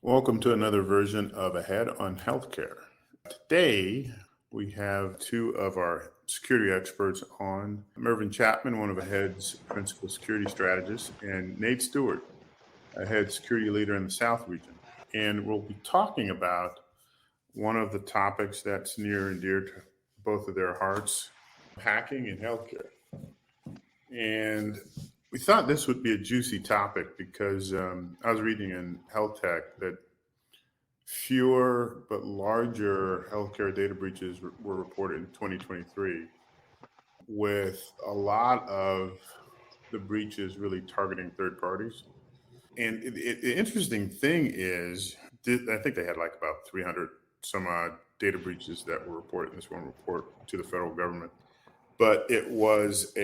Welcome to another version of Ahead on Healthcare. Today, we have two of our security experts on, Mervyn Chapman, one of Ahead's principal security strategists, and Nate Stewart, Ahead security leader in the South region. And we'll be talking about one of the topics that's near and dear to both of their hearts, hacking in healthcare. And we thought this would be a juicy topic because I was reading in health tech that fewer but larger healthcare data breaches were reported in 2023, with a lot of the breaches really targeting third parties. And the interesting thing is, I think they had like about 300 some odd data breaches that were reported in this one report to the federal government. But it was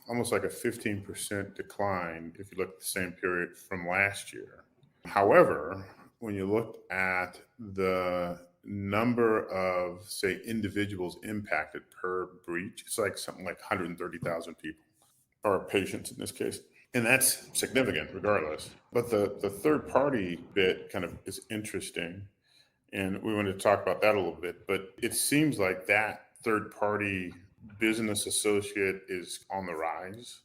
almost like a 15% decline if you look at the same period from last year. However, when you look at the number of, say, individuals impacted per breach, it's like something like 130,000 people, or patients in this case. And that's significant regardless. But the third party bit kind of is interesting. And we wanted to talk about that a little bit. But it seems like that third party business associate is on the rise.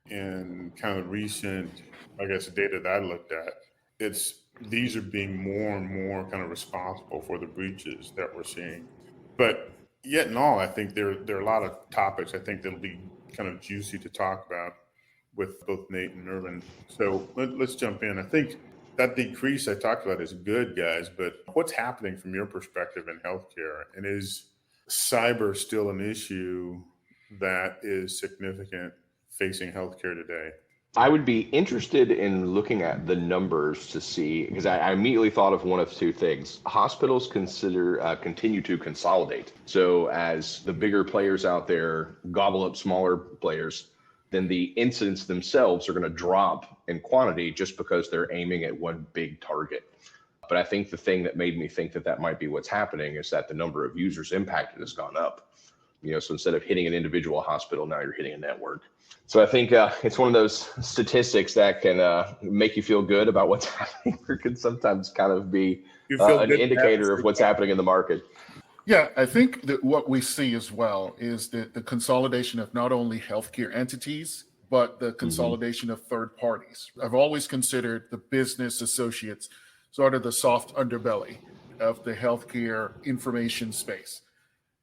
And kind of recent, I guess, data that I looked at, these are being more and more kind of responsible for the breaches that we're seeing. But yet in all, I think there are a lot of topics I think that'll be kind of juicy to talk about with both Nate and Mervyn. So let's jump in. I think that decrease I talked about is good, guys, but what's happening from your perspective in healthcare? And is cyber still an issue that is significant facing healthcare today? I would be interested in looking at the numbers to see, because I immediately thought of one of two things. Hospitals continue to consolidate. So as the bigger players out there gobble up smaller players, then the incidents themselves are going to drop in quantity just because they're aiming at one big target. But I think the thing that made me think that might be what's happening is that the number of users impacted has gone up. So instead of hitting an individual hospital, now you're hitting a network. So I think it's one of those statistics that can make you feel good about what's happening, or can sometimes kind of be an indicator of what's happening in the market. Yeah, I think that what we see as well is the consolidation of not only healthcare entities, but the consolidation of third parties. I've always considered the business associates sort of the soft underbelly of the healthcare information space.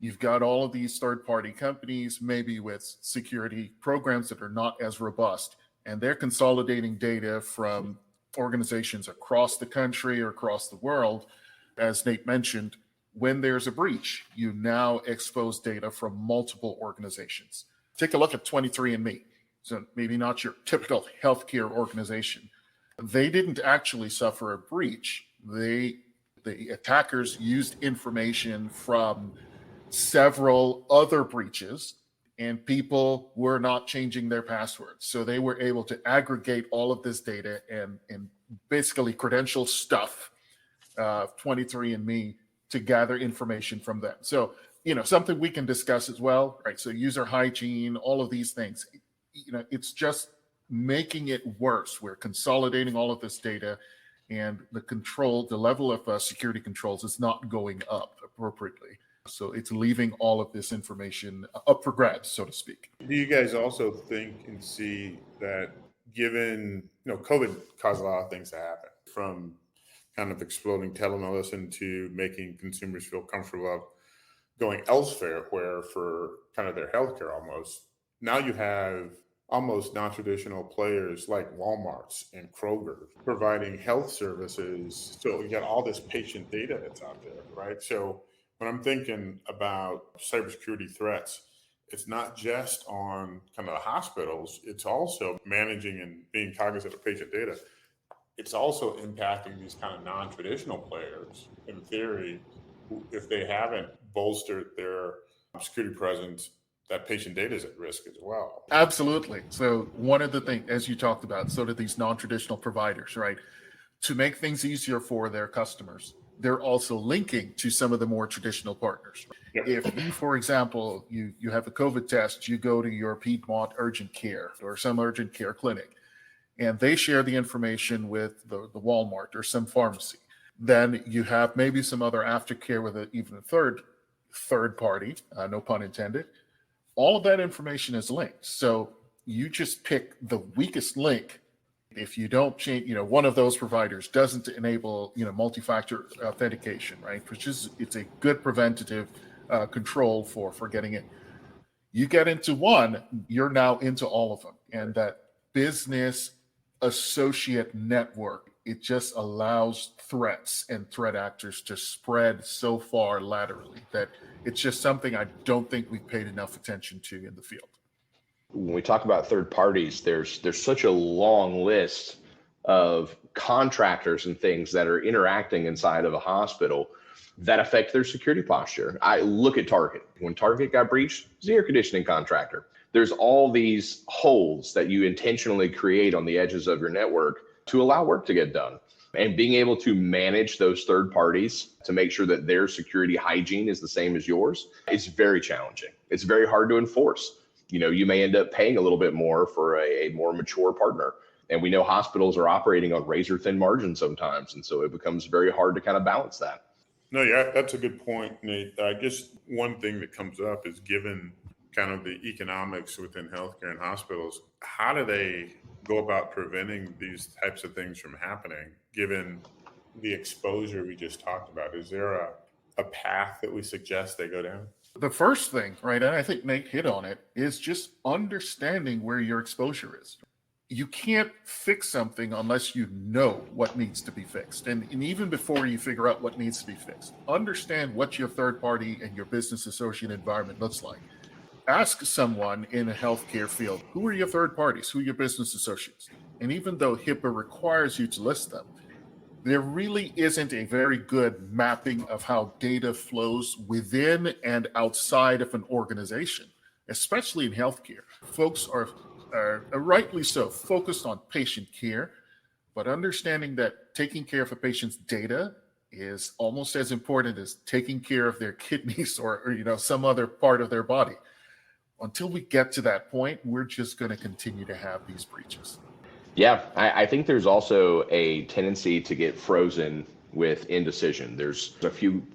You've got all of these third-party companies, maybe with security programs that are not as robust, and they're consolidating data from organizations across the country or across the world. As Nate mentioned, when there's a breach, you now expose data from multiple organizations. Take a look at 23andMe. So maybe not your typical healthcare organization. They didn't actually suffer a breach. The attackers used information from several other breaches, and people were not changing their passwords. So they were able to aggregate all of this data and basically credential stuff 23andMe to gather information from them. So, something we can discuss as well, right? So user hygiene, all of these things, it's just making it worse. We're consolidating all of this data, and the level of security controls is not going up appropriately. So it's leaving all of this information up for grabs, so to speak. Do you guys also think and see that given, COVID caused a lot of things to happen, from kind of exploding telemedicine to making consumers feel comfortable going elsewhere for kind of their healthcare almost. Now you have almost non-traditional players like Walmart's and Kroger providing health services. So you got all this patient data that's out there, right? So when I'm thinking about cybersecurity threats, it's not just on kind of the hospitals, it's also managing and being cognizant of patient data. It's also impacting these kind of non-traditional players, in theory, who, if they haven't bolstered their security presence, that patient data is at risk as well. Absolutely. So one of the things, as you talked about, sort of these non-traditional providers, right, to make things easier for their customers, they're also linking to some of the more traditional partners. Yep. If you, for example, you have a COVID test, you go to your Piedmont urgent care or some urgent care clinic, and they share the information with the Walmart or some pharmacy. Then you have maybe some other aftercare with even a third party, no pun intended. All of that information is linked. So you just pick the weakest link. If you don't change, one of those providers doesn't enable, multi-factor authentication, right? It's a good preventative control for getting in. You get into one, you're now into all of them. And that business associate network, it just allows threats and threat actors to spread so far laterally that it's just something I don't think we've paid enough attention to in the field. When we talk about third parties, there's such a long list of contractors and things that are interacting inside of a hospital that affect their security posture. I look at Target. When Target got breached, it's the air conditioning contractor. There's all these holes that you intentionally create on the edges of your network to allow work to get done. And being able to manage those third parties to make sure that their security hygiene is the same as yours is very challenging. It's very hard to enforce. You may end up paying a little bit more for a more mature partner. And we know hospitals are operating on razor thin margins sometimes. And so it becomes very hard to kind of balance that. No, yeah, that's a good point, Nate. I guess one thing that comes up is, given kind of the economics within healthcare and hospitals, how do they go about preventing these types of things from happening, given the exposure we just talked about? Is there a path that we suggest they go down? The first thing, right, and I think Nate hit on it, is just understanding where your exposure is. You can't fix something unless you know what needs to be fixed. And even before you figure out what needs to be fixed, understand what your third party and your business associate environment looks like. Ask someone in a healthcare field, who are your third parties? Who are your business associates? And even though HIPAA requires you to list them, there really isn't a very good mapping of how data flows within and outside of an organization, especially in healthcare. Folks are rightly so focused on patient care, but understanding that taking care of a patient's data is almost as important as taking care of their kidneys or some other part of their body. Until we get to that point, we're just going to continue to have these breaches. Yeah, I think there's also a tendency to get frozen with indecision. There's a few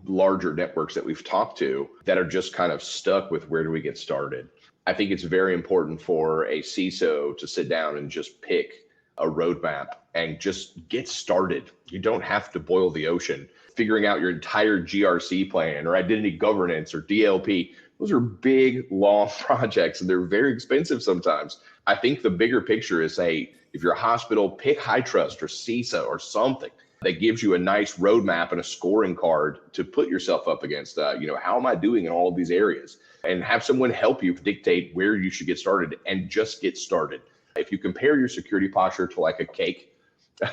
larger networks that we've talked to that are just kind of stuck with, where do we get started? I think it's very important for a CISO to sit down and just pick a roadmap and just get started. You don't have to boil the ocean. Figuring out your entire GRC plan or identity governance or DLP, those are big, long projects, and they're very expensive sometimes. I think the bigger picture is, hey, if you're a hospital, pick HITRUST or CISA or something that gives you a nice roadmap and a scoring card to put yourself up against. How am I doing in all of these areas? And have someone help you dictate where you should get started, and just get started. If you compare your security posture to like a cake,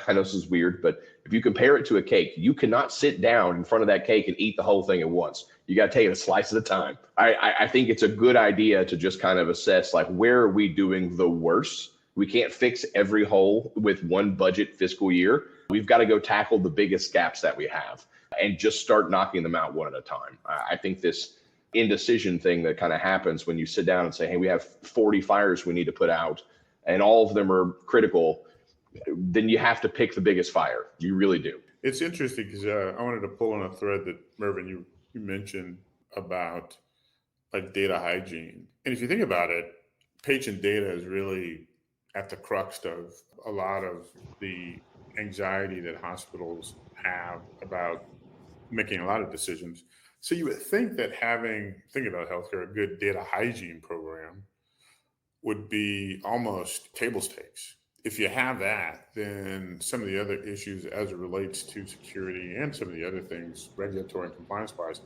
I know this is weird, but if you compare it to a cake, you cannot sit down in front of that cake and eat the whole thing at once. You got to take it a slice at a time. I think it's a good idea to just kind of assess, like, where are we doing the worst? We can't fix every hole with one budget fiscal year. We've got to go tackle the biggest gaps that we have and just start knocking them out one at a time. I think this indecision thing that kind of happens when you sit down and say, hey, we have 40 fires we need to put out and all of them are critical, then you have to pick the biggest fire. You really do. It's interesting because I wanted to pull on a thread that, Mervyn, you mentioned about like data hygiene. And if you think about it, patient data is really at the crux of a lot of the anxiety that hospitals have about making a lot of decisions. So you would think that thinking about healthcare, a good data hygiene program would be almost table stakes. If you have that, then some of the other issues as it relates to security and some of the other things, regulatory and compliance wise,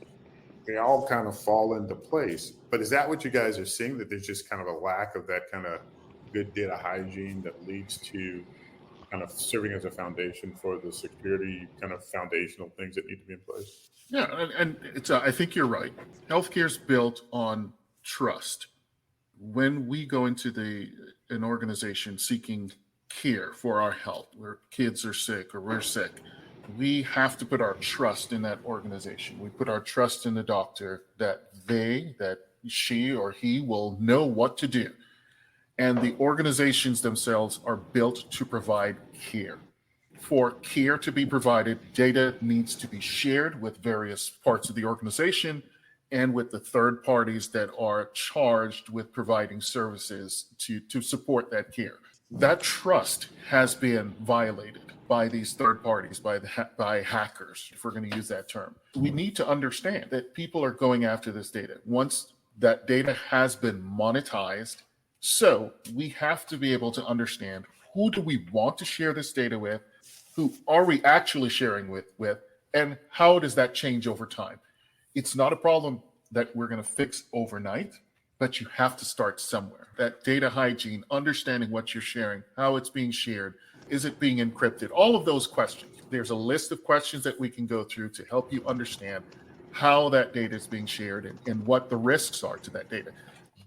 they all kind of fall into place. But is that what you guys are seeing, that there's just kind of a lack of that kind of good data hygiene that leads to kind of serving as a foundation for the security kind of foundational things that need to be in place? Yeah, and it's I think you're right. Healthcare is built on trust. When we go into an organization seeking care for our health, where kids are sick or we're sick, we have to put our trust in that organization. We put our trust in the doctor that she or he will know what to do. and the organizations themselves are built to provide care. For care to be provided, data needs to be shared with various parts of the organization and with the third parties that are charged with providing services to support that care. That trust has been violated by these third parties, by hackers, if we're going to use that term. We need to understand that people are going after this data. Once that data has been monetized, so we have to be able to understand, who do we want to share this data with, who are we actually sharing with, and how does that change over time? It's not a problem that we're going to fix overnight, but you have to start somewhere. That data hygiene, understanding what you're sharing, how it's being shared, is it being encrypted? All of those questions. There's a list of questions that we can go through to help you understand how that data is being shared and what the risks are to that data.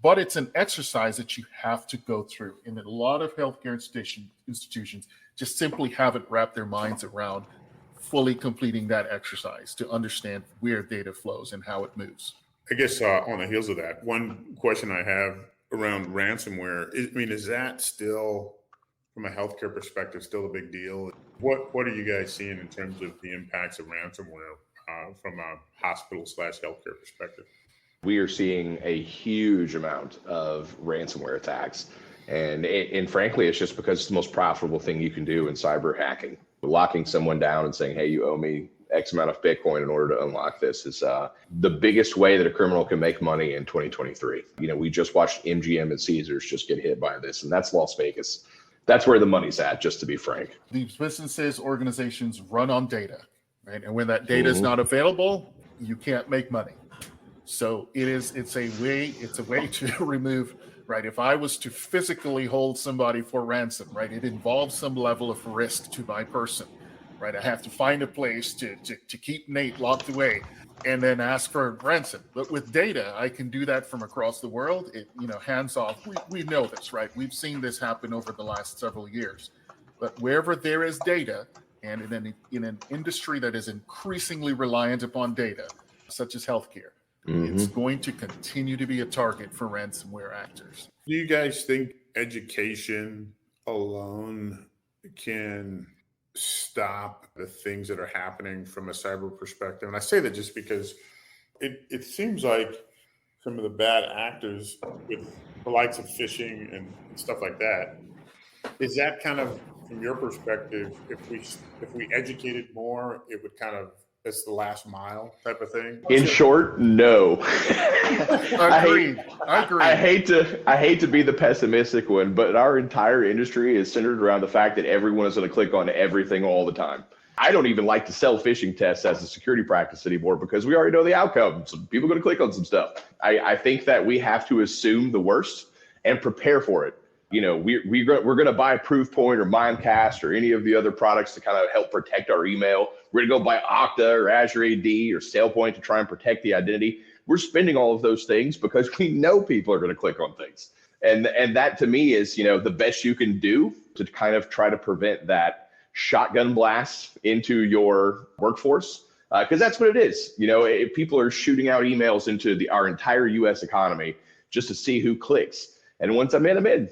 But it's an exercise that you have to go through. And a lot of healthcare institutions just simply haven't wrapped their minds around fully completing that exercise to understand where data flows and how it moves. I guess on the heels of that, one question I have around ransomware, is that still, from a healthcare perspective, still a big deal? What are you guys seeing in terms of the impacts of ransomware from a hospital/healthcare perspective? We are seeing a huge amount of ransomware attacks. And frankly, it's just because it's the most profitable thing you can do in cyber hacking. Locking someone down and saying, hey, you owe me X amount of Bitcoin in order to unlock this is the biggest way that a criminal can make money in 2023. We just watched MGM and Caesars just get hit by this, and that's Las Vegas. That's where the money's at, just to be frank. These businesses, organizations run on data, right? And when that data is not available, you can't make money. So it's a way to remove, right? If I was to physically hold somebody for ransom, right, it involves some level of risk to my person, right? I have to find a place to keep Nate locked away and then ask for ransom. But with data, I can do that from across the world. Hands off. We know this, right? We've seen this happen over the last several years. But wherever there is data, and in an industry that is increasingly reliant upon data, such as healthcare, it's going to continue to be a target for ransomware actors. Do you guys think education alone can stop the things that are happening from a cyber perspective? And I say that just because it seems like some of the bad actors with the likes of phishing and stuff like that, is that kind of, from your perspective, if we educated more, it would kind of, it's the last mile type of thing? In short, no. I agree. I hate to be the pessimistic one, but our entire industry is centered around the fact that everyone is going to click on everything all the time. I don't even like to sell phishing tests as a security practice anymore because we already know the outcome. So people are going to click on some stuff. I think that we have to assume the worst and prepare for it. We're going to buy Proofpoint or Mimecast or any of the other products to kind of help protect our email. We're going to go buy Okta or Azure AD or SailPoint to try and protect the identity. We're spending all of those things because we know people are going to click on things. And that to me is, the best you can do to kind of try to prevent that shotgun blast into your workforce. Because that's what it is. If people are shooting out emails into our entire US economy just to see who clicks. And once I'm in.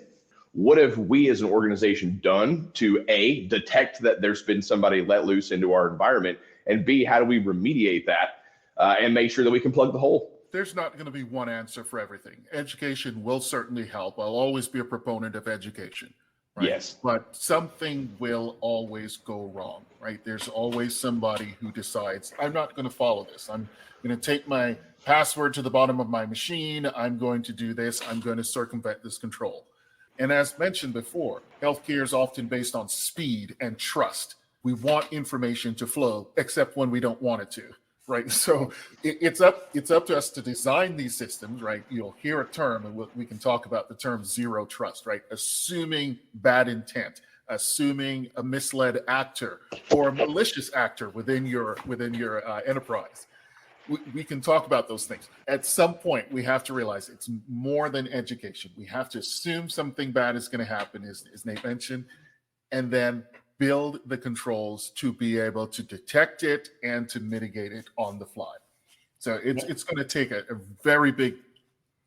What have we as an organization done to A, detect that there's been somebody let loose into our environment, and B, how do we remediate that and make sure that we can plug the hole? There's not going to be one answer for everything. Education will certainly help. I'll always be a proponent of education. Right? Yes. But something will always go wrong, right? There's always somebody who decides, I'm not going to follow this. I'm going to take my password to the bottom of my machine. I'm going to do this. I'm going to circumvent this control. And as mentioned before, healthcare is often based on speed and trust. We want information to flow, except when we don't want it to, right? So it's up to us to design these systems, right? You'll hear a term, and we can talk about the term zero trust, right? Assuming bad intent, assuming a misled actor or a malicious actor within your enterprise. We can talk about those things. At some point, we have to realize it's more than education. We have to assume something bad is going to happen, as Nate mentioned, and then build the controls to be able to detect it and to mitigate it on the fly. So it's going to take a very big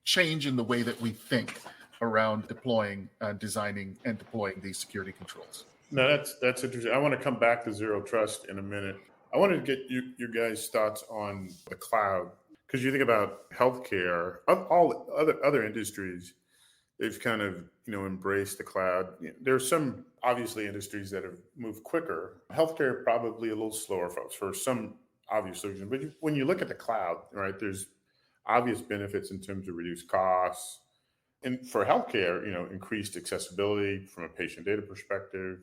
change in the way that we think around deploying, designing, and deploying these security controls. No, that's interesting. I want to come back to zero trust in a minute. I wanted to get your guys' thoughts on the cloud, because you think about healthcare, all other industries, they've kind of embraced the cloud. There's some obviously industries that have moved quicker. Healthcare probably a little slower, folks, for some obvious reason. But when you look at the cloud, right, there's obvious benefits in terms of reduced costs, and for healthcare, increased accessibility from a patient data perspective.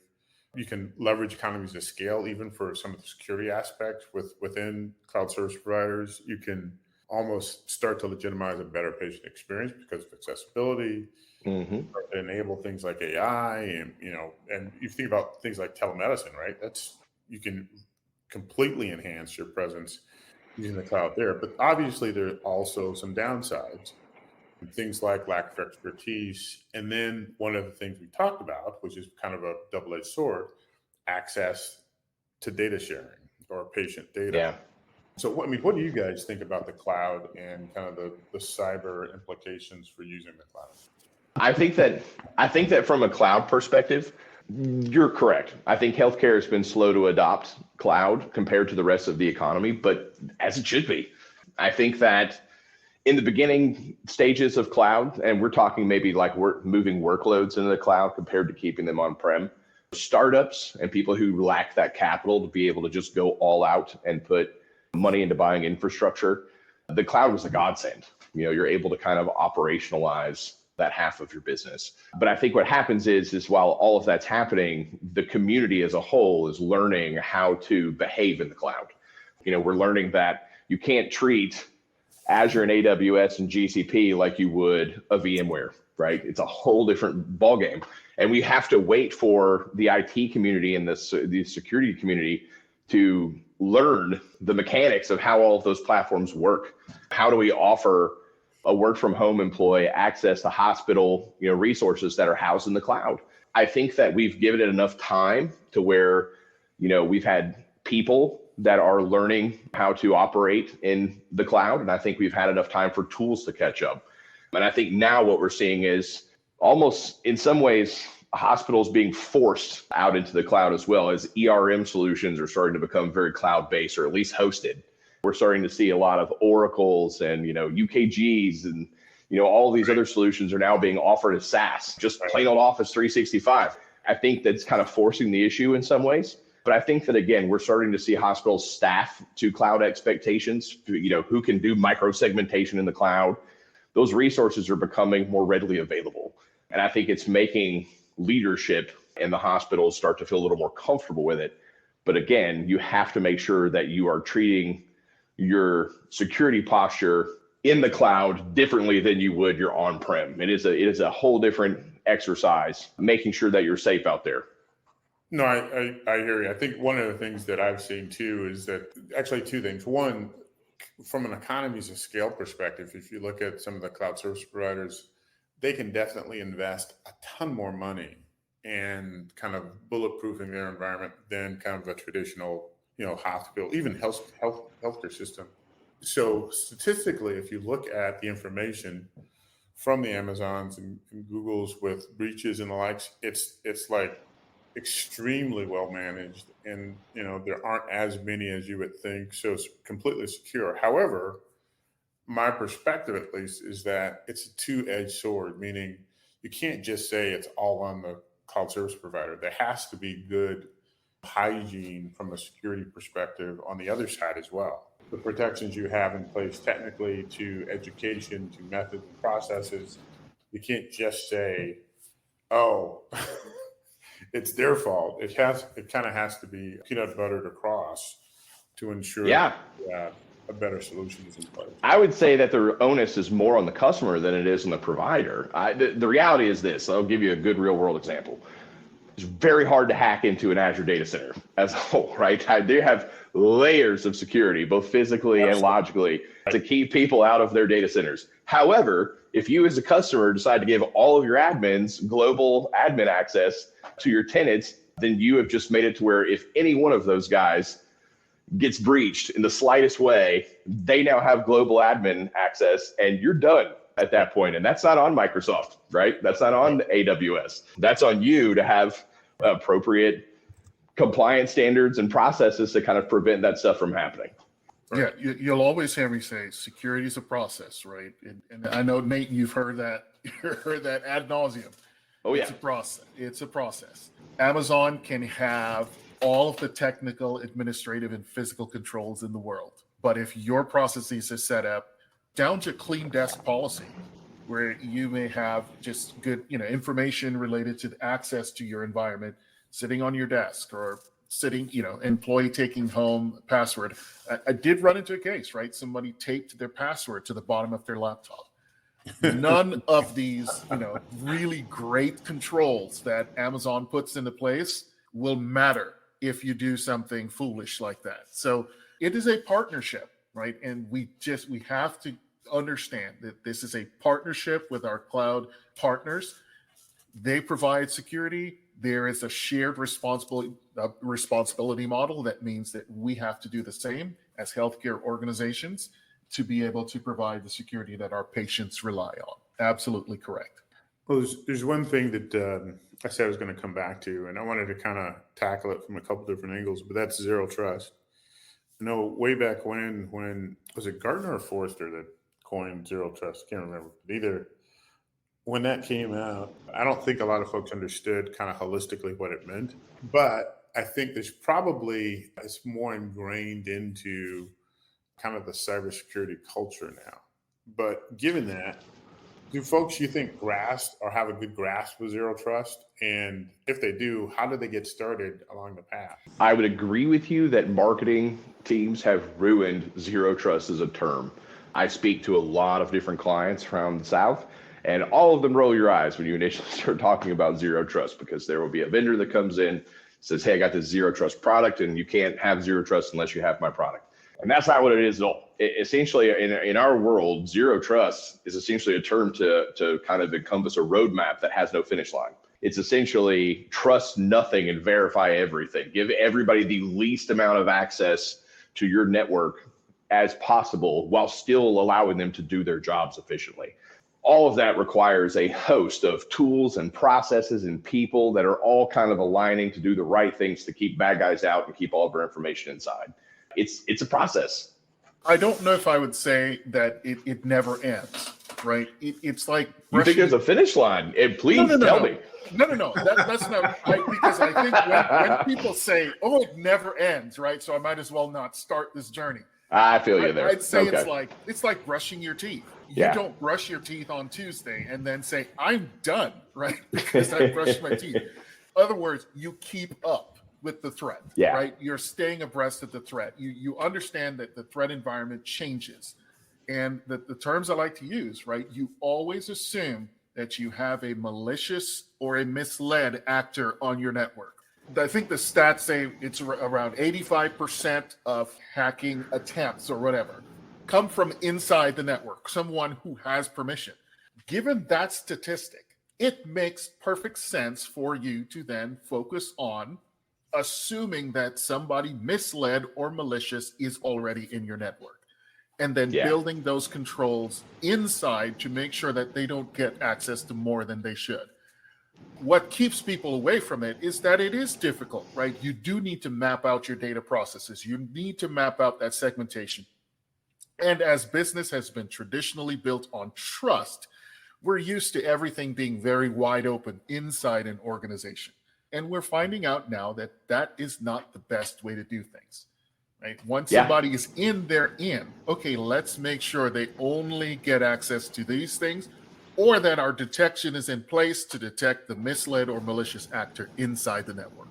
You can leverage economies of scale even for some of the security aspects within cloud service providers. You can almost start to legitimize a better patient experience because of accessibility. Enable things like AI, and and you think about things like telemedicine, right? You can completely enhance your presence using the cloud there. But obviously, there are also some downsides, things like lack of expertise. And then one of the things we talked about, which is kind of a double-edged sword, access to data sharing or patient data. Yeah. So, what do you guys think about the cloud and kind of the cyber implications for using the cloud? I think that from a cloud perspective, you're correct. I think healthcare has been slow to adopt cloud compared to the rest of the economy, but as it should be. I think that in the beginning stages of cloud, and we're talking maybe like we're moving workloads into the cloud compared to keeping them on-prem, startups and people who lack that capital to be able to just go all out and put money into buying infrastructure, the cloud was a godsend. You're able to kind of operationalize that half of your business. But I think what happens is while all of that's happening, the community as a whole is learning how to behave in the cloud. We're learning that you can't treat Azure and AWS and GCP like you would a VMware, right? It's a whole different ballgame. And we have to wait for the IT community and the security community to learn the mechanics of how all of those platforms work. How do we offer a work from home employee access to hospital resources that are housed in the cloud? I think that we've given it enough time to where we've had people that are learning how to operate in the cloud, and I think we've had enough time for tools to catch up. And I think now what we're seeing is almost in some ways hospitals being forced out into the cloud as well, as ERM solutions are starting to become very cloud-based or at least hosted. We're starting to see a lot of Oracles and UKGs and all these other solutions are now being offered as SaaS, just plain old Office 365. I think that's kind of forcing the issue in some ways. But I think that, again, we're starting to see hospitals staff to cloud expectations, who can do micro-segmentation in the cloud. Those resources are becoming more readily available. And I think it's making leadership in the hospitals start to feel a little more comfortable with it. But again, you have to make sure that you are treating your security posture in the cloud differently than you would your on-prem. It is a whole different exercise, making sure that you're safe out there. No, I hear you. I think one of the things that I've seen too is that actually two things. One, from an economies of scale perspective, if you look at some of the cloud service providers, they can definitely invest a ton more money in kind of bulletproofing their environment than kind of a traditional, hospital, even healthcare system. So statistically, if you look at the information from the Amazons and Googles with breaches and the likes, it's like extremely well managed, and there aren't as many as you would think, so it's completely secure. However, my perspective at least is that it's a two-edged sword, meaning you can't just say it's all on the cloud service provider. There has to be good hygiene from a security perspective on the other side as well. The protections you have in place technically, to education, to methods and processes, you can't just say, oh, it's their fault. It kind of has to be peanut buttered across to ensure that a better solution is in place. I would say that the onus is more on the customer than it is on the provider. The reality is this. I'll give you a good real world example. It's very hard to hack into an Azure data center as a whole, right? They have layers of security, both physically and logically, to keep people out of their data centers. However, if you as a customer decide to give all of your admins global admin access to your tenants, then you have just made it to where if any one of those guys gets breached in the slightest way, they now have global admin access and you're done. at that point. And that's not on Microsoft, right? That's not on AWS. That's on you to have appropriate compliance standards and processes to kind of prevent that stuff from happening. Yeah, you'll always hear me say security is a process, right? And I know, Nate, you've heard that ad nauseum. Oh, yeah. It's a process. It's a process. Amazon can have all of the technical, administrative, and physical controls in the world. But if your processes are set up down to clean desk policy, where you may have just good, information related to the access to your environment sitting on your desk, or sitting, employee taking home password. I did run into a case, right? Somebody taped their password to the bottom of their laptop. None of these, really great controls that Amazon puts into place will matter if you do something foolish like that. So it is a partnership, right? And we have to understand that this is a partnership with our cloud partners. They provide security. There is a shared responsibility model that means that we have to do the same as healthcare organizations to be able to provide the security that our patients rely on. Absolutely correct. Well, there's one thing that I said I was going to come back to, and I wanted to kind of tackle it from a couple different angles, but that's zero trust. I know way back when was it Gartner or Forrester that coined zero trust? I can't remember. But either when that came out, I don't think a lot of folks understood kind of holistically what it meant, but I think it's more ingrained into kind of the cybersecurity culture now. But given that, do folks, you think, grasp or have a good grasp of zero trust? And if they do, how do they get started along the path? I would agree with you that marketing teams have ruined zero trust as a term. I speak to a lot of different clients around the South, and all of them roll your eyes when you initially start talking about zero trust, because there will be a vendor that comes in, says, hey, I got this zero trust product, and you can't have zero trust unless you have my product. And that's not what it is at all. Essentially, in our world, zero trust is essentially a term to kind of encompass a roadmap that has no finish line. It's essentially trust nothing and verify everything. Give everybody the least amount of access to your network as possible while still allowing them to do their jobs efficiently. All of that requires a host of tools and processes and people that are all kind of aligning to do the right things to keep bad guys out and keep all of our information inside. It's a process. I don't know if I would say that it never ends, right? It's like you think there's a finish line? And please tell me. No. That's not right, because I think when people say, "Oh, it never ends," right? So I might as well not start this journey. I feel you there. I'd say it's like brushing your teeth. Yeah. You don't brush your teeth on Tuesday and then say, "I'm done," right? Because I brushed my teeth. In other words, you keep up with the threat, right? You're staying abreast of the threat. You understand that the threat environment changes. And the terms I like to use, right? You always assume that you have a malicious or a misled actor on your network. I think the stats say it's around 85% of hacking attempts or whatever come from inside the network, someone who has permission. Given that statistic, it makes perfect sense for you to then focus on assuming that somebody misled or malicious is already in your network, and then building those controls inside to make sure that they don't get access to more than they should. What keeps people away from it is that it is difficult, right? You do need to map out your data processes. You need to map out that segmentation. And as business has been traditionally built on trust, we're used to everything being very wide open inside an organization. And we're finding out now that that is not the best way to do things, right? Once somebody is in, they're in. Okay, let's make sure they only get access to these things, or that our detection is in place to detect the misled or malicious actor inside the network.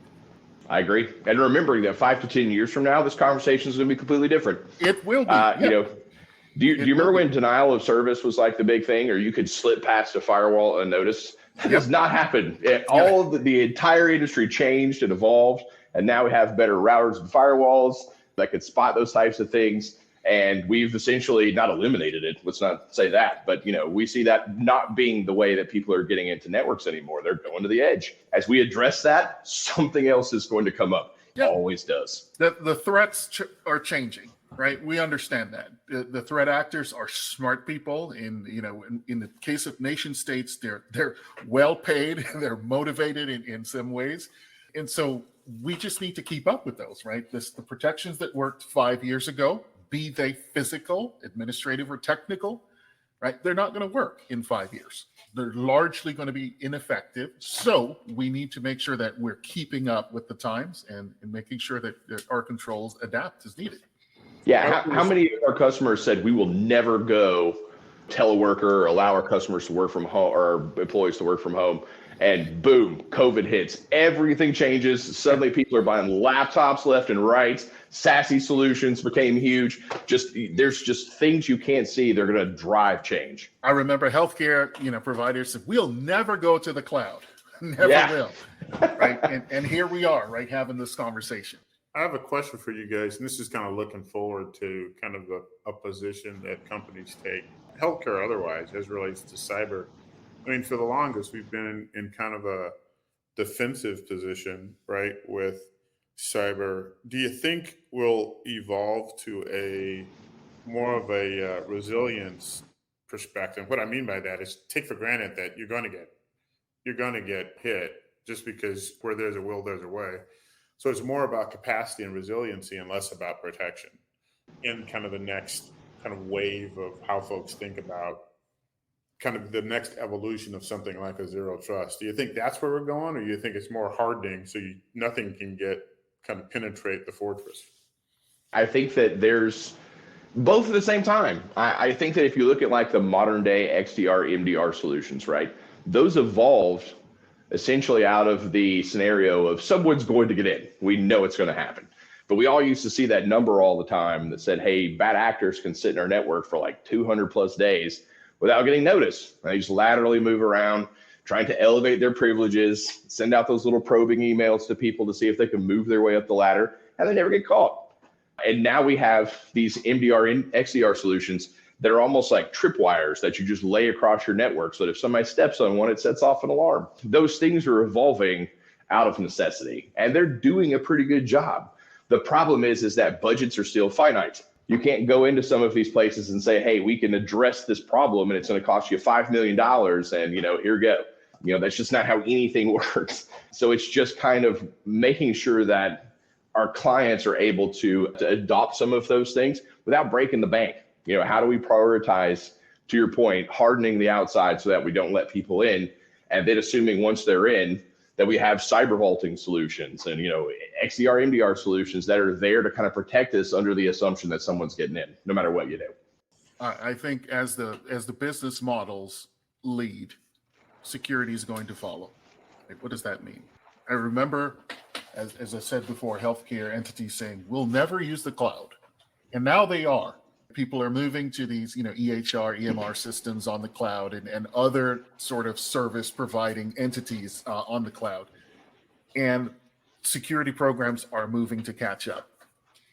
I agree. And remembering that 5 to 10 years from now, this conversation is going to be completely different. It will be. Do you remember when denial of service was like the big thing, or you could slip past a firewall unnoticed? That does not happen. All of the entire industry changed and evolved, and now we have better routers and firewalls that could spot those types of things. And we've essentially not eliminated it. Let's not say that, but we see that not being the way that people are getting into networks anymore. They're going to the edge. As we address that, something else is going to come up. always does. The threats are changing, right? We understand that. The threat actors are smart people. In the case of nation states, they're well paid, they're motivated in some ways. And so we just need to keep up with those, right? The protections that worked 5 years ago, be they physical, administrative, or technical, right? They're not going to work in 5 years. They're largely going to be ineffective. So we need to make sure that we're keeping up with the times and making sure that our controls adapt as needed. Yeah. How many of our customers said we will never go teleworker or allow our customers to work from home or employees to work from home? And boom, COVID hits. Everything changes. Suddenly people are buying laptops left and right. SASE solutions became huge. There's just things you can't see. They're going to drive change. I remember healthcare, providers said, we'll never go to the cloud. Never will. Right. And here we are, right, having this conversation. I have a question for you guys, and this is kind of looking forward to kind of a position that companies take, healthcare otherwise, as relates to cyber. I mean, for the longest, we've been in kind of a defensive position, right, with cyber. Do you think we'll evolve to a more of a resilience perspective? What I mean by that is take for granted that you're going to get hit just because where there's a will, there's a way. So it's more about capacity and resiliency and less about protection in kind of the next kind of wave of how folks think about kind of the next evolution of something like a zero trust. Do you think that's where we're going, or do you think it's more hardening so nothing can kind of penetrate the fortress? I think that there's both at the same time. I think that if you look at like the modern day XDR, MDR solutions, right, those evolved essentially out of the scenario of someone's going to get in. We know it's going to happen. But we all used to see that number all the time that said, hey, bad actors can sit in our network for like 200 plus days without getting noticed. They just laterally move around, trying to elevate their privileges, send out those little probing emails to people to see if they can move their way up the ladder, and they never get caught. And now we have these MDR and XDR solutions that are almost like tripwires that you just lay across your network so that if somebody steps on one, it sets off an alarm. Those things are evolving out of necessity, and they're doing a pretty good job. The problem is that budgets are still finite. You can't go into some of these places and say, hey, we can address this problem and it's going to cost you $5 million and, here you go. That's just not how anything works. So it's just kind of making sure that our clients are able to adopt some of those things without breaking the bank. How do we prioritize, to your point, hardening the outside so that we don't let people in, and then assuming once they're in that we have cyber vaulting solutions and, XDR, MDR solutions that are there to kind of protect us under the assumption that someone's getting in, no matter what you do. I think as the business models lead, security is going to follow. Like, what does that mean? I remember, as I said before, healthcare entities saying, we'll never use the cloud. And now they are. People are moving to these, EHR, EMR systems on the cloud and other sort of service providing entities on the cloud. And security programs are moving to catch up.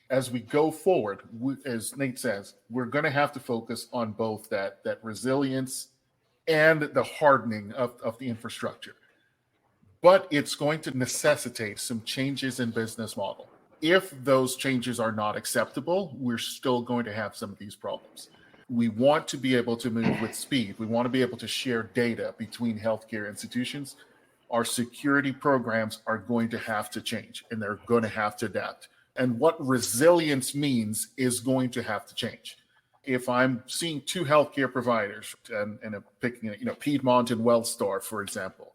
As we go forward, as Nate says, we're going to have to focus on both that resilience and the hardening of the infrastructure. But it's going to necessitate some changes in business model. If those changes are not acceptable, we're still going to have some of these problems. We want to be able to move with speed. We want to be able to share data between healthcare institutions. Our security programs are going to have to change, and they're going to have to adapt. And what resilience means is going to have to change. If I'm seeing two healthcare providers, and I'm picking, Piedmont and Wellstar, for example,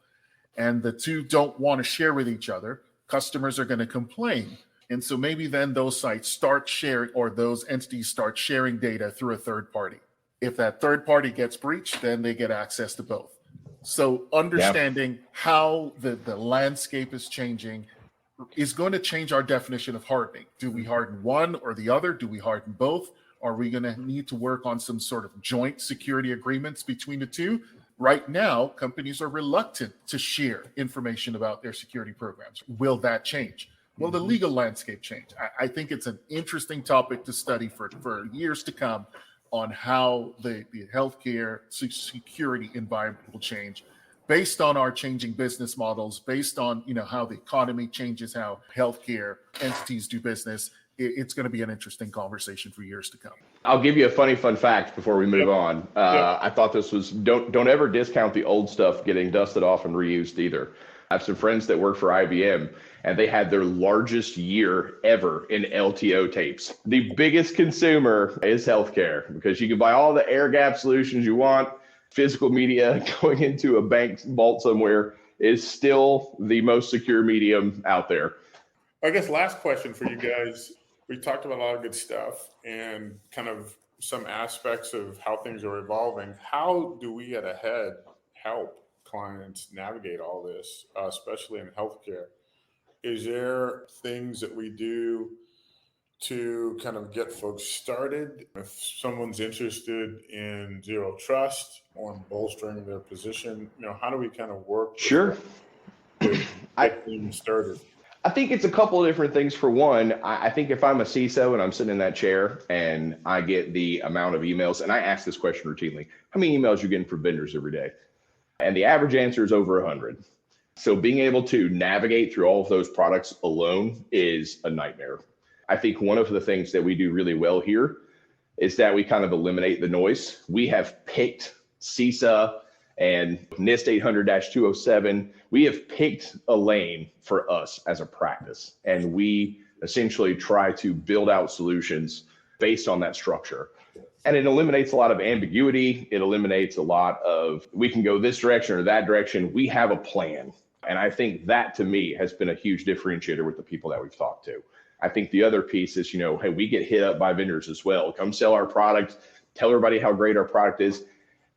and the two don't want to share with each other, customers are going to complain. And so maybe then those sites start sharing, or those entities start sharing data through a third party. If that third party gets breached, then they get access to both. So understanding how the landscape is changing is going to change our definition of hardening. Do we harden one or the other? Do we harden both? Are we going to need to work on some sort of joint security agreements between the two? Right now, companies are reluctant to share information about their security programs. Will that change? Will the legal landscape change? I think it's an interesting topic to study for years to come on how the healthcare security environment will change. based on our changing business models, based on, how the economy changes, how healthcare entities do business, it's going to be an interesting conversation for years to come. I'll give you a funny fun fact before we move on. I thought this was, don't ever discount the old stuff getting dusted off and reused either. I have some friends that work for IBM, and they had their largest year ever in LTO tapes. The biggest consumer is healthcare, because you can buy all the air gap solutions you want. Physical media going into a bank vault somewhere is still the most secure medium out there. I guess last question for you guys. We talked about a lot of good stuff and kind of some aspects of how things are evolving. How do we at AHEAD help clients navigate all this, especially in healthcare? Is there things that we do to kind of get folks started? If someone's interested in zero trust or in bolstering their position, how do we kind of work Sure. to get things started? I think it's a couple of different things. For one, I think if I'm a CISO and I'm sitting in that chair and I get the amount of emails, and I ask this question routinely, how many emails are you getting from vendors every day? And the average answer is over 100. So being able to navigate through all of those products alone is a nightmare. I think one of the things that we do really well here is that we kind of eliminate the noise. We have picked CISA and NIST 800-207. We have picked a lane for us as a practice, and we essentially try to build out solutions based on that structure. And it eliminates a lot of ambiguity. It eliminates a lot of, we can go this direction or that direction. We have a plan. And I think that, to me, has been a huge differentiator with the people that we've talked to. I think the other piece is, hey, we get hit up by vendors as well. Come sell our product, tell everybody how great our product is.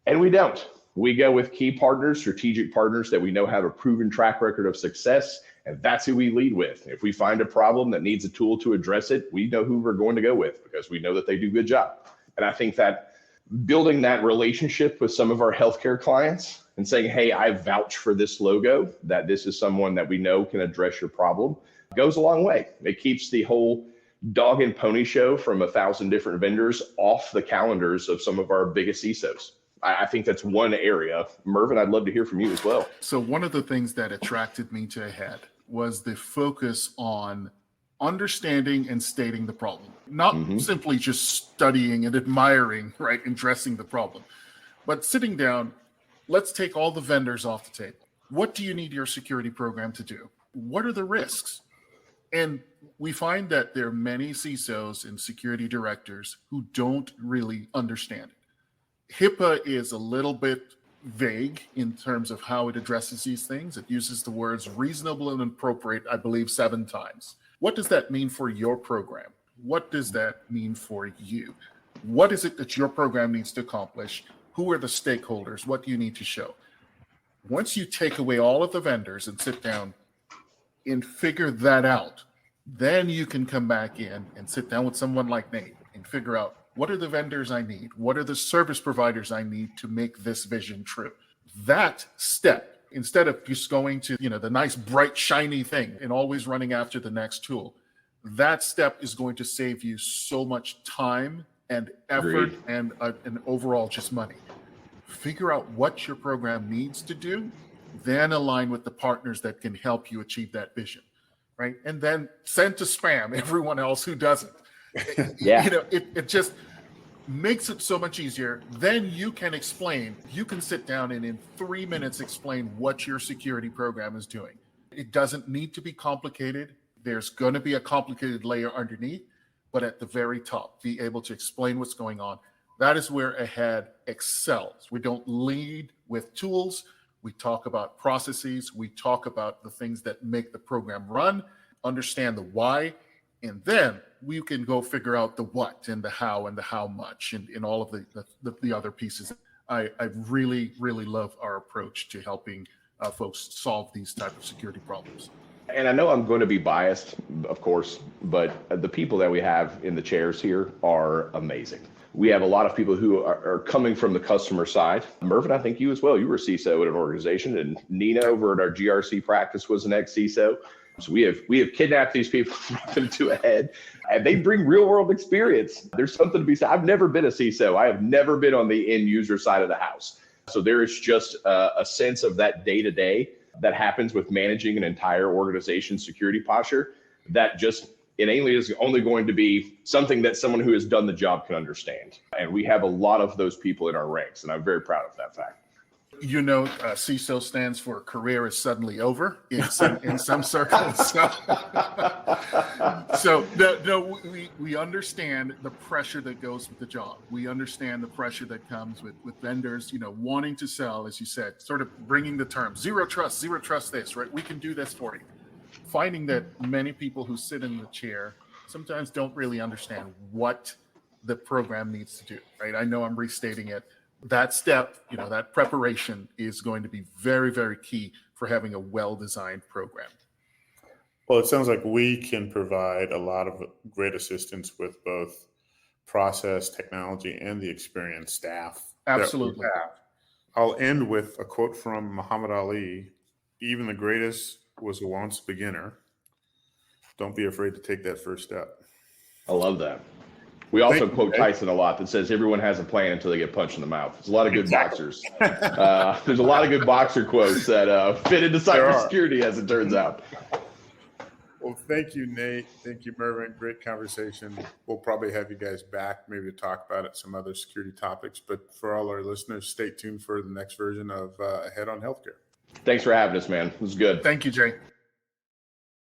And we don't. We go with key partners, strategic partners that we know have a proven track record of success, and that's who we lead with. If we find a problem that needs a tool to address it, we know who we're going to go with because we know that they do a good job. And I think that building that relationship with some of our healthcare clients and saying, hey, I vouch for this logo, that this is someone that we know can address your problem, goes a long way. It keeps the whole dog and pony show from 1,000 different vendors off the calendars of some of our biggest CISOs. I think that's one area. Mervyn, I'd love to hear from you as well. So one of the things that attracted me to AHEAD was the focus on understanding and stating the problem, not simply just studying and admiring, right, and addressing the problem, but sitting down, let's take all the vendors off the table. What do you need your security program to do? What are the risks? And we find that there are many CISOs and security directors who don't really understand it. HIPAA is a little bit vague in terms of how it addresses these things. It uses the words reasonable and appropriate, I believe, 7 times. What does that mean for your program? What does that mean for you? What is it that your program needs to accomplish? Who are the stakeholders? What do you need to show? Once you take away all of the vendors and sit down and figure that out, then you can come back in and sit down with someone like Nate and figure out, what are the vendors I need? What are the service providers I need to make this vision true? That step, instead of just going to, the nice, bright, shiny thing and always running after the next tool, that step is going to save you so much time and effort and overall just money. Figure out what your program needs to do, then align with the partners that can help you achieve that vision, right? And then send to spam everyone else who doesn't. Yeah. It just makes it so much easier. Then you can explain, you can sit down and in 3 minutes explain what your security program is doing. It doesn't need to be complicated. There's going to be a complicated layer underneath, but at the very top, be able to explain what's going on. That is where AHEAD excels. We don't lead with tools. We talk about processes. We talk about the things that make the program run, understand the why, and then we can go figure out the what and the how much and all of the other pieces. I really, really love our approach to helping folks solve these type of security problems. And I know I'm going to be biased, of course, but the people that we have in the chairs here are amazing. We have a lot of people who are coming from the customer side. Mervyn, I think you as well. You were a CISO at an organization, and Nina over at our GRC practice was an ex-CISO. So we have kidnapped these people, brought them to AHEAD, and they bring real world experience. There's something to be said. I've never been a CISO. I have never been on the end user side of the house. So there is just a sense of that day to day that happens with managing an entire organization's security posture that just innately is only going to be something that someone who has done the job can understand. And we have a lot of those people in our ranks, and I'm very proud of that fact. CISO stands for career is suddenly over in some circles. We understand the pressure that goes with the job. We understand the pressure that comes with vendors, wanting to sell, as you said, sort of bringing the term zero trust this, right? We can do this for you. Finding that many people who sit in the chair sometimes don't really understand what the program needs to do, right? I know I'm restating it. That step, that preparation is going to be very, very key for having a well-designed program. Well, it sounds like we can provide a lot of great assistance with both process, technology, and the experienced staff. Absolutely. I'll end with a quote from Muhammad Ali. Even the greatest was once a beginner. Don't be afraid to take that first step. I love that. We also quote Tyson a lot that says everyone has a plan until they get punched in the mouth. There's a lot of good boxers. There's a lot of good boxer quotes that fit into cybersecurity, as it turns out. Well, thank you, Nate. Thank you, Mervyn. Great conversation. We'll probably have you guys back, maybe to talk about it, some other security topics. But for all our listeners, stay tuned for the next version of Ahead on Healthcare. Thanks for having us, man. It was good. Thank you, Jay.